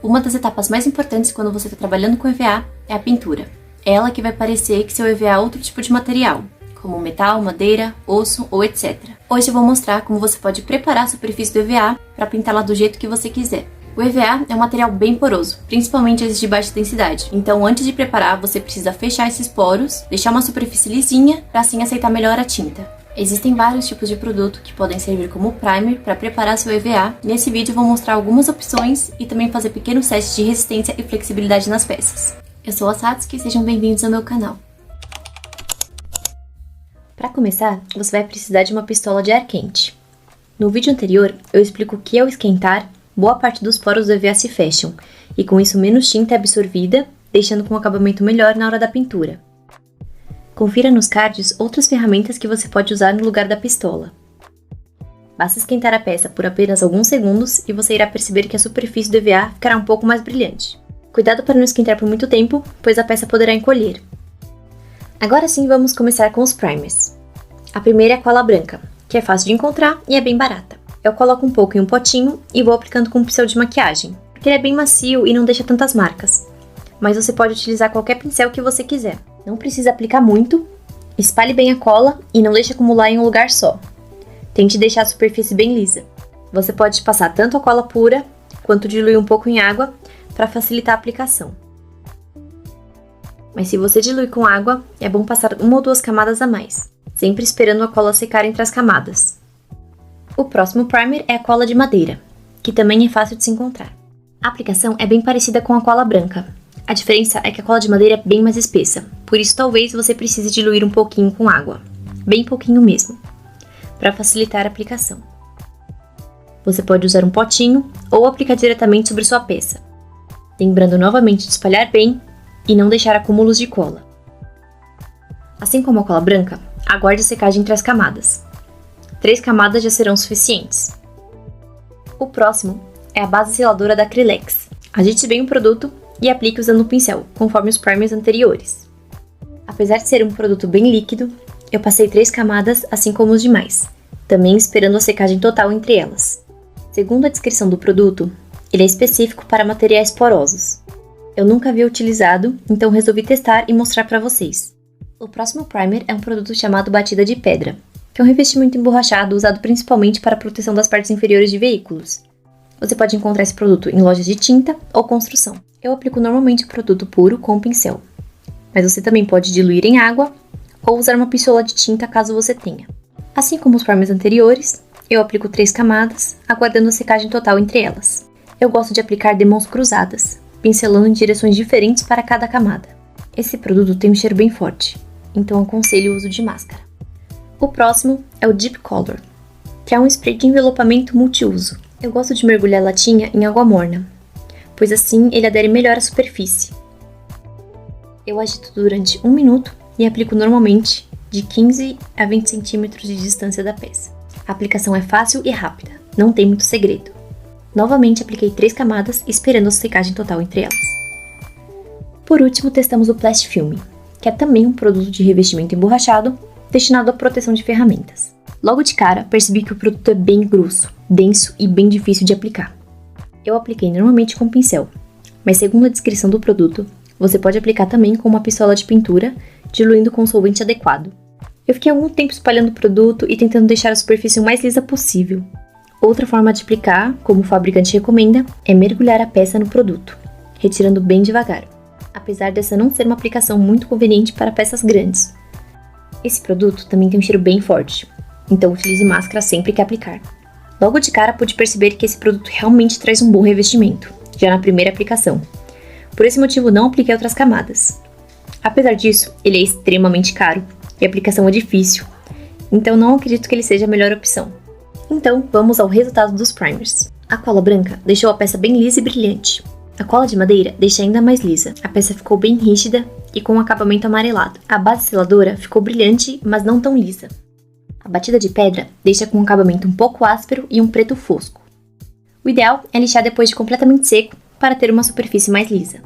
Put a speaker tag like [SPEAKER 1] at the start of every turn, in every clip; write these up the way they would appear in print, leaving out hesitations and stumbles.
[SPEAKER 1] Uma das etapas mais importantes quando você está trabalhando com EVA é a pintura. É ela que vai parecer que seu EVA é outro tipo de material, como metal, madeira, osso ou etc. Hoje eu vou mostrar como você pode preparar a superfície do EVA para pintá-la do jeito que você quiser. O EVA é um material bem poroso, principalmente esses de baixa densidade. Então, antes de preparar, você precisa fechar esses poros, deixar uma superfície lisinha para assim aceitar melhor a tinta. Existem vários tipos de produto que podem servir como primer para preparar seu EVA. Nesse vídeo eu vou mostrar algumas opções e também fazer pequenos testes de resistência e flexibilidade nas peças. Eu sou a Satsuki e sejam bem-vindos ao meu canal. Para começar, você vai precisar de uma pistola de ar quente. No vídeo anterior, eu explico que ao esquentar, boa parte dos poros do EVA se fecham, e com isso menos tinta é absorvida, deixando com um acabamento melhor na hora da pintura. Confira nos cards outras ferramentas que você pode usar no lugar da pistola. Basta esquentar a peça por apenas alguns segundos e você irá perceber que a superfície do EVA ficará um pouco mais brilhante. Cuidado para não esquentar por muito tempo, pois a peça poderá encolher. Agora sim vamos começar com os primers. A primeira é a cola branca, que é fácil de encontrar e é bem barata. Eu coloco um pouco em um potinho e vou aplicando com um pincel de maquiagem, porque ele é bem macio e não deixa tantas marcas. Mas você pode utilizar qualquer pincel que você quiser. Não precisa aplicar muito, espalhe bem a cola e não deixe acumular em um lugar só. Tente deixar a superfície bem lisa. Você pode passar tanto a cola pura, quanto diluir um pouco em água para facilitar a aplicação. Mas se você diluir com água, é bom passar uma ou duas camadas a mais, sempre esperando a cola secar entre as camadas. O próximo primer é a cola de madeira, que também é fácil de se encontrar. A aplicação é bem parecida com a cola branca. A diferença é que a cola de madeira é bem mais espessa, por isso talvez você precise diluir um pouquinho com água, bem pouquinho mesmo, para facilitar a aplicação. Você pode usar um potinho ou aplicar diretamente sobre sua peça, lembrando novamente de espalhar bem e não deixar acúmulos de cola. Assim como a cola branca, aguarde a secagem entre as camadas. 3 camadas já serão suficientes. O próximo é a base seladora da Acrylex. Agite bem o produto e aplique usando um pincel, conforme os primers anteriores. Apesar de ser um produto bem líquido, eu passei 3 camadas, assim como os demais, também esperando a secagem total entre elas. Segundo a descrição do produto, ele é específico para materiais porosos. Eu nunca havia utilizado, então resolvi testar e mostrar para vocês. O próximo primer é um produto chamado batida de pedra, que é um revestimento emborrachado usado principalmente para a proteção das partes inferiores de veículos. Você pode encontrar esse produto em lojas de tinta ou construção. Eu aplico normalmente o produto puro com um pincel, mas você também pode diluir em água ou usar uma pistola de tinta caso você tenha. Assim como os primers anteriores, eu aplico 3 camadas, aguardando a secagem total entre elas. Eu gosto de aplicar de mãos cruzadas, pincelando em direções diferentes para cada camada. Esse produto tem um cheiro bem forte, então aconselho o uso de máscara. O próximo é o Deep Color, que é um spray de envelopamento multiuso. Eu gosto de mergulhar a latinha em água morna, pois assim ele adere melhor à superfície. Eu agito durante 1 minuto e aplico normalmente de 15 a 20 centímetros de distância da peça. A aplicação é fácil e rápida, não tem muito segredo. Novamente apliquei 3 camadas, esperando a secagem total entre elas. Por último, testamos o Plastic Film, que é também um produto de revestimento emborrachado, destinado à proteção de ferramentas. Logo de cara, percebi que o produto é bem grosso, denso e bem difícil de aplicar. Eu apliquei normalmente com pincel, mas segundo a descrição do produto, você pode aplicar também com uma pistola de pintura, diluindo com um solvente adequado. Eu fiquei algum tempo espalhando o produto e tentando deixar a superfície o mais lisa possível. Outra forma de aplicar, como o fabricante recomenda, é mergulhar a peça no produto, retirando bem devagar, apesar dessa não ser uma aplicação muito conveniente para peças grandes. Esse produto também tem um cheiro bem forte, então utilize máscara sempre que aplicar. Logo de cara pude perceber que esse produto realmente traz um bom revestimento, já na primeira aplicação. Por esse motivo não apliquei outras camadas. Apesar disso, ele é extremamente caro e a aplicação é difícil, então não acredito que ele seja a melhor opção. Então vamos ao resultado dos primers. A cola branca deixou a peça bem lisa e brilhante. A cola de madeira deixa ainda mais lisa. A peça ficou bem rígida e com um acabamento amarelado. A base seladora ficou brilhante, mas não tão lisa. A batida de pedra deixa com um acabamento um pouco áspero e um preto fosco. O ideal é lixar depois de completamente seco para ter uma superfície mais lisa.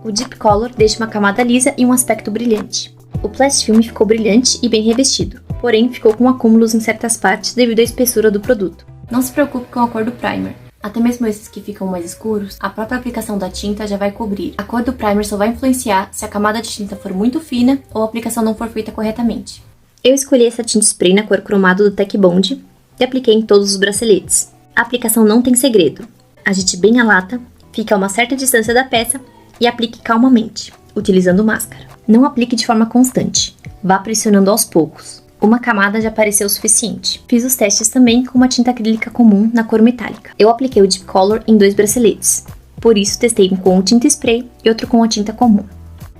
[SPEAKER 1] O Deep Color deixa uma camada lisa e um aspecto brilhante. O Plastic Film ficou brilhante e bem revestido, porém ficou com acúmulos em certas partes devido à espessura do produto. Não se preocupe com a cor do primer. Até mesmo esses que ficam mais escuros, a própria aplicação da tinta já vai cobrir. A cor do primer só vai influenciar se a camada de tinta for muito fina ou a aplicação não for feita corretamente. Eu escolhi essa tinta spray na cor cromado do Tech Bond e apliquei em todos os braceletes. A aplicação não tem segredo. Agite bem a lata, fique a uma certa distância da peça e aplique calmamente, utilizando máscara. Não aplique de forma constante, vá pressionando aos poucos. Uma camada já pareceu o suficiente. Fiz os testes também com uma tinta acrílica comum na cor metálica. Eu apliquei o Deep Color em 2 braceletes, por isso testei um com tinta spray e outro com a tinta comum.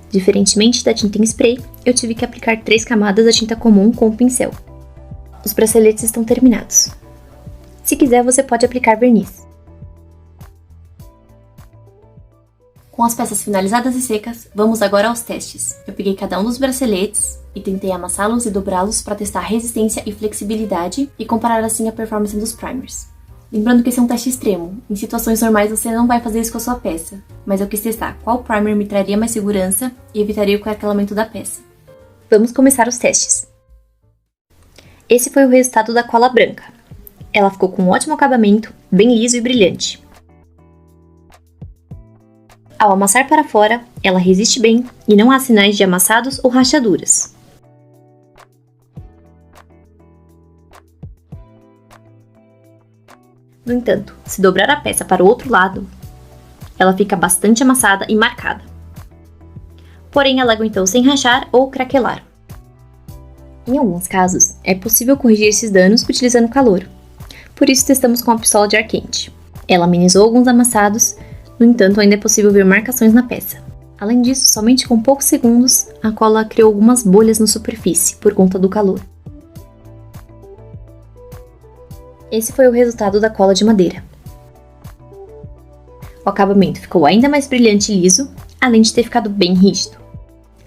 [SPEAKER 1] Diferentemente da tinta em spray, eu tive que aplicar 3 camadas da tinta comum com o pincel. Os braceletes estão terminados. Se quiser, você pode aplicar verniz. Com as peças finalizadas e secas, vamos agora aos testes. Eu peguei cada um dos braceletes e tentei amassá-los e dobrá-los para testar resistência e flexibilidade e comparar assim a performance dos primers. Lembrando que esse é um teste extremo. Em situações normais você não vai fazer isso com a sua peça, mas eu quis testar qual primer me traria mais segurança e evitaria o craquelamento da peça. Vamos começar os testes. Esse foi o resultado da cola branca. Ela ficou com um ótimo acabamento, bem liso e brilhante. Ao amassar para fora, ela resiste bem e não há sinais de amassados ou rachaduras. No entanto, se dobrar a peça para o outro lado, ela fica bastante amassada e marcada. Porém, ela aguentou sem rachar ou craquelar. Em alguns casos, é possível corrigir esses danos utilizando calor. Por isso, testamos com a pistola de ar quente. Ela amenizou alguns amassados. No entanto, ainda é possível ver marcações na peça. Além disso, somente com poucos segundos, a cola criou algumas bolhas na superfície por conta do calor. Esse foi o resultado da cola de madeira. O acabamento ficou ainda mais brilhante e liso, além de ter ficado bem rígido.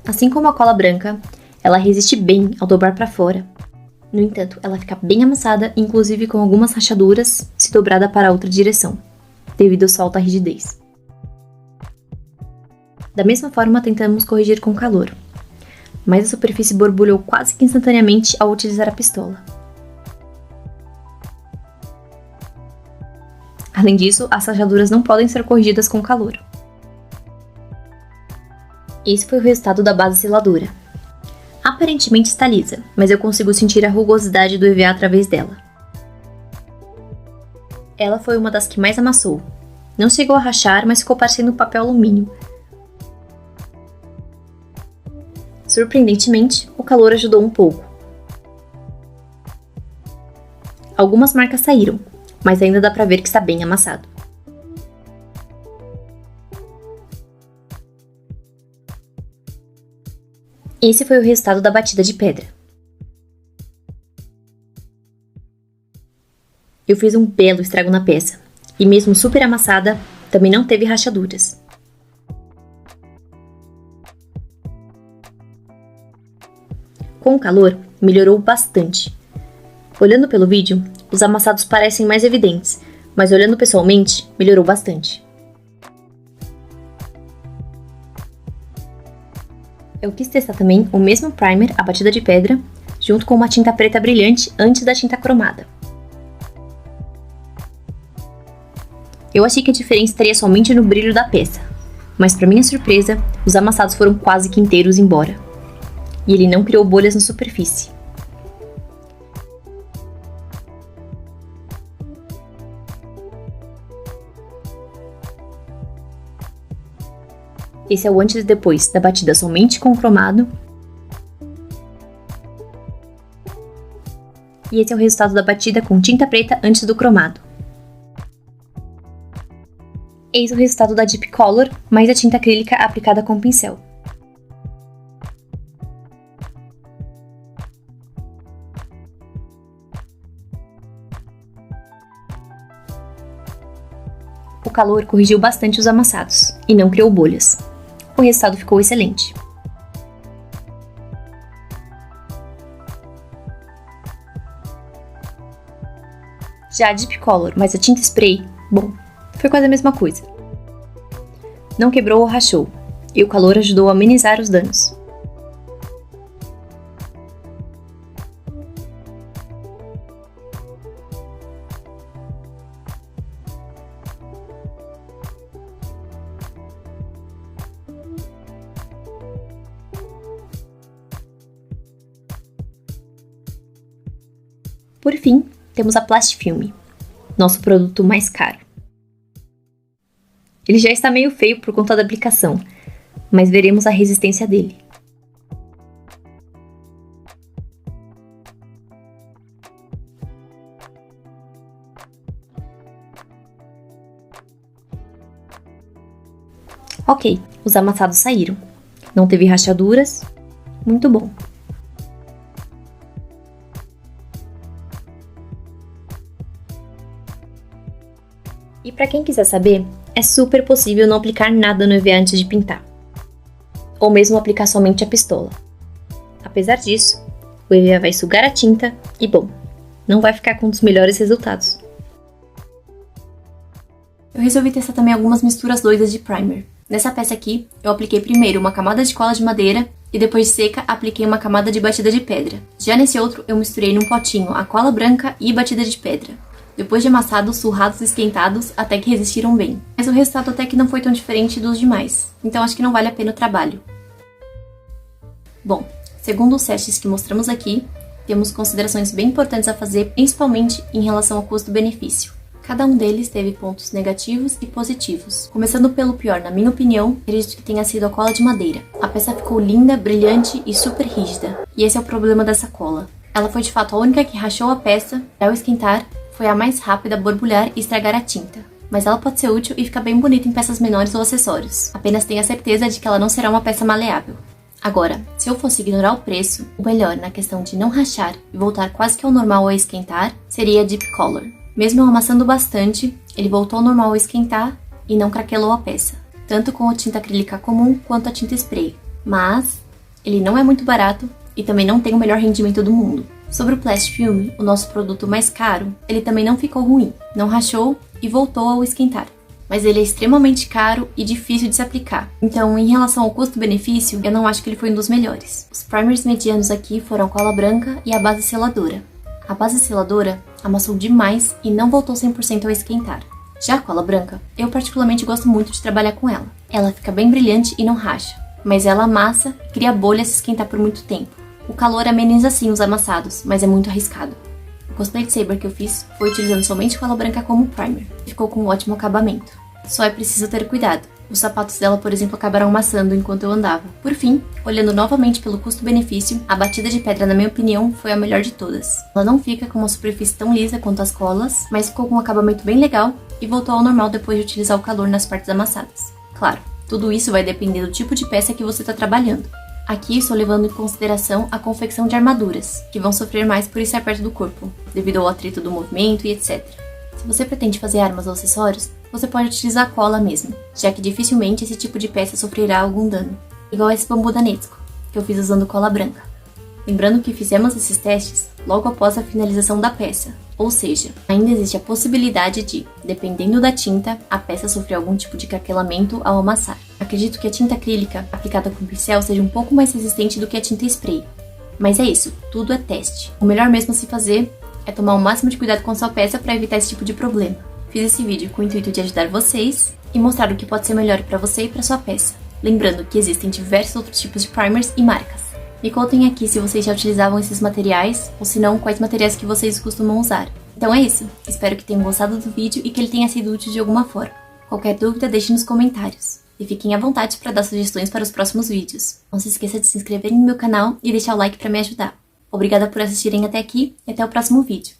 [SPEAKER 1] Assim como a cola branca, ela resiste bem ao dobrar para fora. No entanto, ela fica bem amassada, inclusive com algumas rachaduras se dobrada para outra direção, devido à sua alta rigidez. Da mesma forma, tentamos corrigir com calor, mas a superfície borbulhou quase que instantaneamente ao utilizar a pistola. Além disso, as rachaduras não podem ser corrigidas com calor. Esse foi o resultado da base seladora. Aparentemente está lisa, mas eu consigo sentir a rugosidade do EVA através dela. Ela foi uma das que mais amassou. Não chegou a rachar, mas ficou parecendo papel alumínio. Surpreendentemente, o calor ajudou um pouco. Algumas marcas saíram, mas ainda dá pra ver que está bem amassado. Esse foi o resultado da batida de pedra. Eu fiz um belo estrago na peça, e mesmo super amassada, também não teve rachaduras. Com o calor, melhorou bastante. Olhando pelo vídeo, os amassados parecem mais evidentes, mas olhando pessoalmente, melhorou bastante. Eu quis testar também o mesmo primer, a batida de pedra, junto com uma tinta preta brilhante antes da tinta cromada. Eu achei que a diferença estaria somente no brilho da peça, mas para minha surpresa, os amassados foram quase que inteiros embora. E ele não criou bolhas na superfície. Esse é o antes e depois da batida somente com cromado. E esse é o resultado da batida com tinta preta antes do cromado. Eis o resultado da Deep Color, mais a tinta acrílica aplicada com pincel. O calor corrigiu bastante os amassados e não criou bolhas. O resultado ficou excelente. Já a Deep Color mais a tinta spray, bom, foi quase a mesma coisa. Não quebrou ou rachou, e o calor ajudou a amenizar os danos. Por fim, temos a Plastifilme, nosso produto mais caro. Ele já está meio feio por conta da aplicação, mas veremos a resistência dele. Ok, os amassados saíram. Não teve rachaduras. Muito bom. E para quem quiser saber, é super possível não aplicar nada no EVA antes de pintar. Ou mesmo aplicar somente a pistola. Apesar disso, o EVA vai sugar a tinta e, bom, não vai ficar com um dos melhores resultados. Eu resolvi testar também algumas misturas doidas de primer. Nessa peça aqui, eu apliquei primeiro uma camada de cola de madeira e depois de seca, apliquei uma camada de batida de pedra. Já nesse outro, eu misturei num potinho a cola branca e batida de pedra. Depois de amassados, surrados e esquentados, até que resistiram bem. Mas o resultado até que não foi tão diferente dos demais, então acho que não vale a pena o trabalho. Bom, segundo os testes que mostramos aqui, temos considerações bem importantes a fazer, principalmente em relação ao custo-benefício. Cada um deles teve pontos negativos e positivos. Começando pelo pior, na minha opinião, acredito que tenha sido a cola de madeira. A peça ficou linda, brilhante e super rígida. E esse é o problema dessa cola. Ela foi de fato a única que rachou a peça, ao esquentar, foi a mais rápida a borbulhar e estragar a tinta. Mas ela pode ser útil e fica bem bonita em peças menores ou acessórios. Apenas tenha certeza de que ela não será uma peça maleável. Agora, se eu fosse ignorar o preço, o melhor na questão de não rachar e voltar quase que ao normal ao esquentar, seria a Deep Color. Mesmo eu amassando bastante, ele voltou ao normal ao esquentar e não craquelou a peça, tanto com a tinta acrílica comum quanto a tinta spray. Mas ele não é muito barato e também não tem o melhor rendimento do mundo. Sobre o Plastifilme, o nosso produto mais caro, ele também não ficou ruim, não rachou e voltou ao esquentar. Mas ele é extremamente caro e difícil de se aplicar. Então, em relação ao custo-benefício, eu não acho que ele foi um dos melhores. Os primers medianos aqui foram a cola branca e a base seladora. A base seladora amassou demais e não voltou 100% ao esquentar. Já a cola branca, eu particularmente gosto muito de trabalhar com ela. Ela fica bem brilhante e não racha, mas ela amassa e cria bolha se esquentar por muito tempo. O calor ameniza sim os amassados, mas é muito arriscado. O cosplay de Saber que eu fiz foi utilizando somente cola branca como primer, e ficou com um ótimo acabamento. Só é preciso ter cuidado. Os sapatos dela, por exemplo, acabaram amassando enquanto eu andava. Por fim, olhando novamente pelo custo-benefício, a batida de pedra, na minha opinião, foi a melhor de todas. Ela não fica com uma superfície tão lisa quanto as colas, mas ficou com um acabamento bem legal e voltou ao normal depois de utilizar o calor nas partes amassadas. Claro, tudo isso vai depender do tipo de peça que você está trabalhando. Aqui estou levando em consideração a confecção de armaduras, que vão sofrer mais por estar perto do corpo, devido ao atrito do movimento e etc. Se você pretende fazer armas ou acessórios, você pode utilizar a cola mesmo, já que dificilmente esse tipo de peça sofrerá algum dano, igual esse bambu da Nezuko, que eu fiz usando cola branca. Lembrando que fizemos esses testes logo após a finalização da peça, ou seja, ainda existe a possibilidade de, dependendo da tinta, a peça sofrer algum tipo de craquelamento ao amassar. Acredito que a tinta acrílica aplicada com pincel seja um pouco mais resistente do que a tinta spray. Mas é isso, tudo é teste. O melhor mesmo a se fazer é tomar o máximo de cuidado com sua peça para evitar esse tipo de problema. Fiz esse vídeo com o intuito de ajudar vocês e mostrar o que pode ser melhor para você e para sua peça. Lembrando que existem diversos outros tipos de primers e marcas. Me contem aqui se vocês já utilizavam esses materiais ou se não, quais materiais que vocês costumam usar. Então é isso, espero que tenham gostado do vídeo e que ele tenha sido útil de alguma forma. Qualquer dúvida deixe nos comentários. E fiquem à vontade para dar sugestões para os próximos vídeos. Não se esqueça de se inscrever no meu canal e deixar o like para me ajudar. Obrigada por assistirem até aqui e até o próximo vídeo.